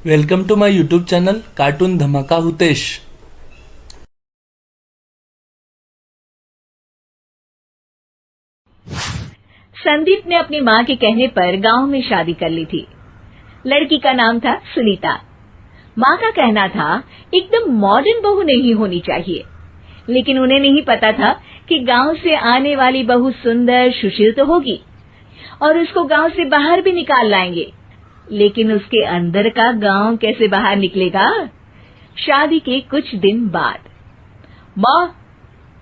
Welcome to my YouTube channel cartoon धमाका हुतेश। संदीप ने अपनी माँ के कहने पर गांव में शादी कर ली थी। लड़की का नाम था सुनीता। माँ का कहना था एकदम मॉडर्न बहू नहीं होनी चाहिए, लेकिन उन्हें नहीं पता था कि गांव से आने वाली बहू सुंदर सुशील तो होगी और उसको गांव से बाहर भी निकाल लाएंगे, लेकिन उसके अंदर का गांव कैसे बाहर निकलेगा। शादी के कुछ दिन बाद, माँ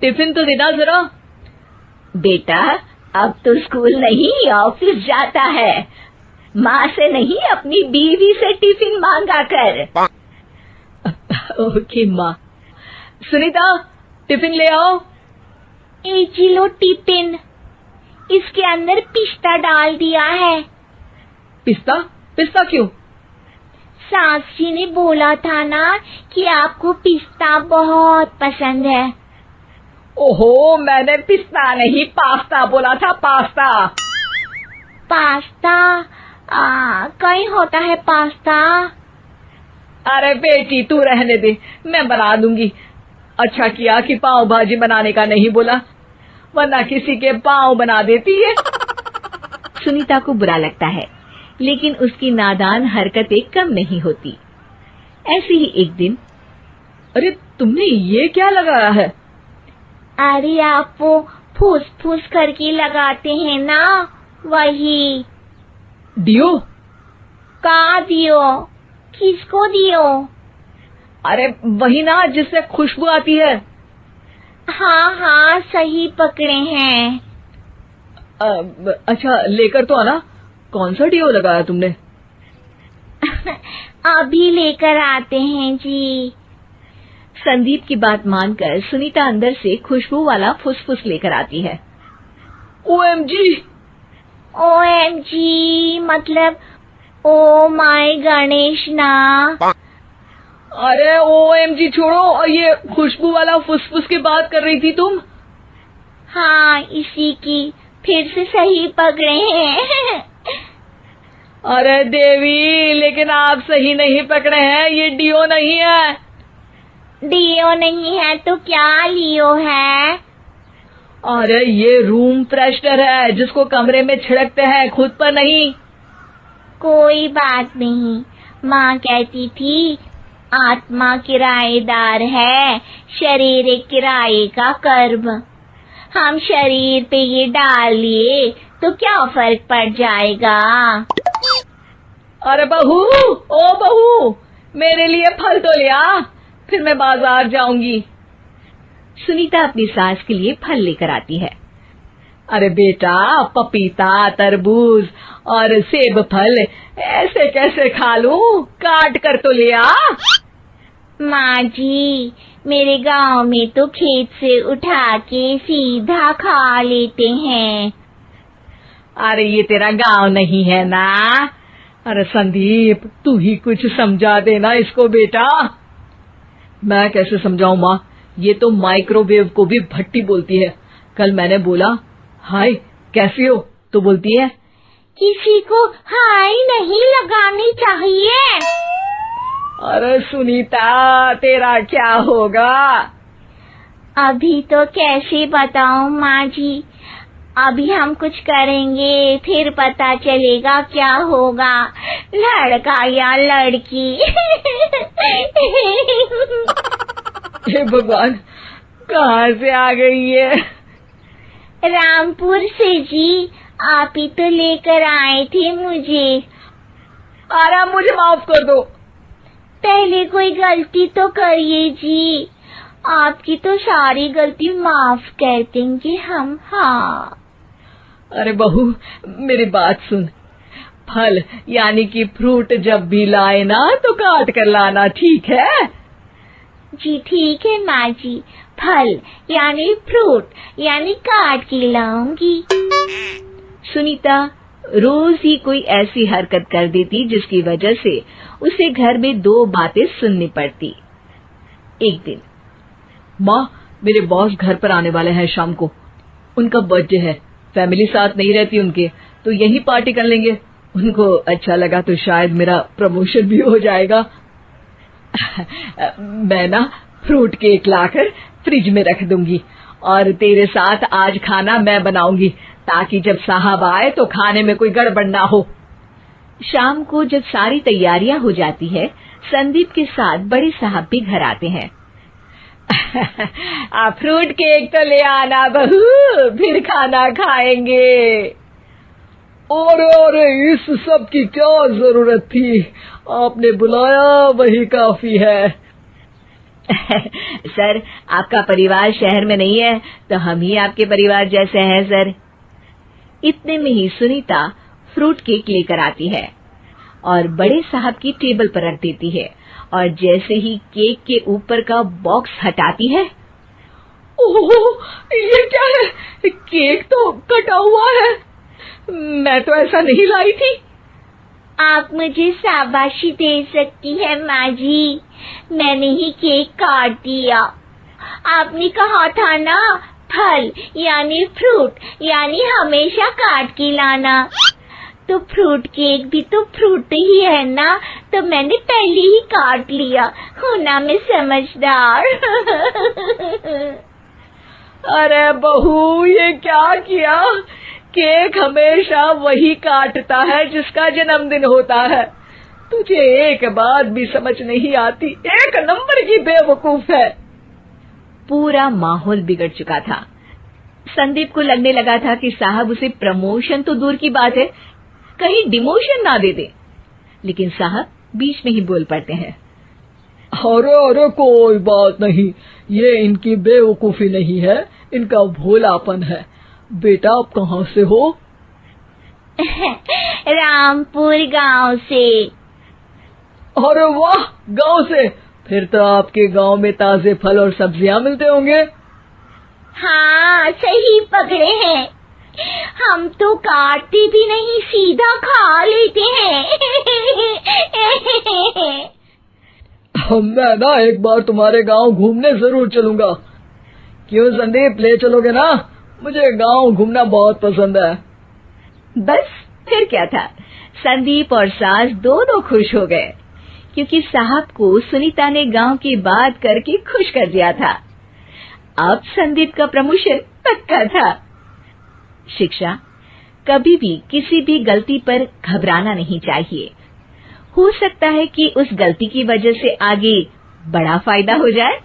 टिफिन तो देना जरा। बेटा अब तो स्कूल नहीं ऑफिस जाता है, माँ से नहीं अपनी बीवी से टिफिन मांगा कर। ओके माँ। सुनीता टिफिन ले आओ। लो टिफिन, इसके अंदर पिस्ता डाल दिया है। पिस्ता? पिस्ता क्यों? सास जी ने बोला था ना कि आपको पिस्ता बहुत पसंद है। ओहो, मैंने पिस्ता नहीं पास्ता बोला था, पास्ता। पास्ता? कहीं होता है पास्ता? अरे बेटी तू रहने दे, मैं बना दूंगी। अच्छा किया कि पाव भाजी बनाने का नहीं बोला, वरना किसी के पाव बना देती है। सुनीता को बुरा लगता है, लेकिन उसकी नादान हरकतें कम नहीं होती। ऐसे ही एक दिन, अरे तुमने ये क्या लगाया है? अरे आप वो फूस फूस करके लगाते हैं ना, वही। दियो? कहाँ दियो? किसको दियो? अरे वही ना जिससे खुशबू आती है। हाँ सही पकड़े हैं। अच्छा लेकर तो आना। कौन सा डियो लगाया तुमने? अभी लेकर आते हैं जी। संदीप की बात मानकर सुनीता अंदर से खुशबू वाला फुसफुस लेकर आती है। ओएमजी! ओएमजी मतलब ओ माय गणेश ना। अरे ओएमजी छोड़ो, और ये खुशबू वाला फुसफुस की बात कर रही थी तुम? हाँ इसी की, फिर से सही पकड़े हैं। अरे देवी, लेकिन आप सही नहीं पकड़े हैं, ये डियो नहीं है। डियो नहीं है तो क्या लियो है? अरे ये रूम फ्रेशनर है, जिसको कमरे में छिड़कते हैं, खुद पर नहीं। कोई बात नहीं, माँ कहती थी आत्मा किराएदार है, शरीर एक किराए का कर्म। हम शरीर पे ये डाल लिए तो क्या फर्क पड़ जाएगा। अरे बहू, ओ बहू, मेरे लिए फल तो ले आ, फिर मैं बाजार जाऊंगी। सुनीता अपनी सास के लिए फल लेकर आती है। अरे बेटा, पपीता, तरबूज और सेब फल ऐसे कैसे खा लूं, काट कर तो ले आ। माँ जी, मेरे गांव में तो खेत से उठा के सीधा खा लेते हैं। अरे ये तेरा गांव नहीं है ना। अरे संदीप, तू ही कुछ समझा देना इसको बेटा। मैं कैसे समझाऊं माँ, ये तो माइक्रोवेव को भी भट्टी बोलती है। कल मैंने बोला हाय कैसी हो, तो बोलती है किसी को हाय नहीं लगानी चाहिए। अरे सुनीता, तेरा क्या होगा? अभी तो कैसे बताऊं माँ जी, अभी हम कुछ करेंगे फिर पता चलेगा क्या होगा, लड़का या लड़की। हे भगवान, कहाँ से आ गई है? रामपुर से जी, आप ही तो लेकर आए थे मुझे। अरे मुझे माफ कर दो। पहले कोई गलती तो करिए जी, आपकी तो सारी गलती माफ कर देंगे हम। हाँ अरे बहू, मेरी बात सुन, फल यानी कि फ्रूट जब भी लाए ना तो काट कर लाना, ठीक है? जी ठीक है माँ जी, फल यानी फ्रूट यानी काट के लाऊंगी। सुनीता रोज ही कोई ऐसी हरकत कर देती जिसकी वजह से उसे घर में दो बातें सुननी पड़ती। एक दिन, माँ मेरे बॉस घर पर आने वाले हैं शाम को, उनका बर्थडे है, फैमिली साथ नहीं रहती उनके, तो यही पार्टी कर लेंगे, उनको अच्छा लगा तो शायद मेरा प्रमोशन भी हो जाएगा। मैं ना फ्रूट केक लाकर फ्रिज में रख दूंगी और तेरे साथ आज खाना मैं बनाऊंगी ताकि जब साहब आए तो खाने में कोई गड़बड़ ना हो। शाम को जब सारी तैयारियां हो जाती है, संदीप के साथ बड़े साहब भी घर आते हैं। आप फ्रूट केक तो ले आना बहू, फिर खाना खाएंगे। अरे इस सब की क्या जरूरत थी, आपने बुलाया वही काफी है। सर, आपका परिवार शहर में नहीं है तो हम ही आपके परिवार जैसे हैं सर। इतने में ही सुनीता फ्रूट केक लेकर आती है और बड़े साहब की टेबल पर रख देती है और जैसे ही केक के ऊपर का बॉक्स हटाती है, ओह, ये क्या है? केक तो कटा हुआ है, मैं तो ऐसा नहीं लाई थी। आप मुझे शाबाशी दे सकती है माँ जी, मैंने ही केक काट दिया। आपने कहा था ना फल यानी फ्रूट यानी हमेशा काट के लाना, तो फ्रूट केक भी तो फ्रूट ही है ना, तो मैंने पहले ही काट लिया। होना मैं समझदार। अरे बहू, ये क्या किया? केक हमेशा वही काटता है जिसका जन्मदिन होता है। तुझे एक बात भी समझ नहीं आती, एक नंबर की बेवकूफ है। पूरा माहौल बिगड़ चुका था। संदीप को लगने लगा था कि साहब उसे प्रमोशन तो दूर की बात है, कहीं डिमोशन ना दे दे, लेकिन साहब बीच में ही बोल पड़ते हैं। अरे कोई बात नहीं, ये इनकी बेवकूफी नहीं है, इनका भोलापन है। बेटा, आप कहाँ से हो? रामपुर गांव से। अरे वाह, गांव से? फिर तो आपके गांव में ताजे फल और सब्जियां मिलते होंगे। हाँ, सही पकड़े हैं। हम तो काटते भी नहीं, सीधा खा लेते हैं। मैं ना एक बार तुम्हारे गांव घूमने जरूर चलूंगा। क्यों संदीप, ले चलोगे ना? मुझे गांव घूमना बहुत पसंद है। बस फिर क्या था, संदीप और सास दोनों खुश हो गए क्योंकि साहब को सुनीता ने गांव की बात करके खुश कर दिया था। अब संदीप का प्रमोशन पक्का था। शिक्षा, कभी भी किसी भी गलती पर घबराना नहीं चाहिए। हो सकता है कि उस गलती की वजह से आगे बड़ा फायदा हो जाए।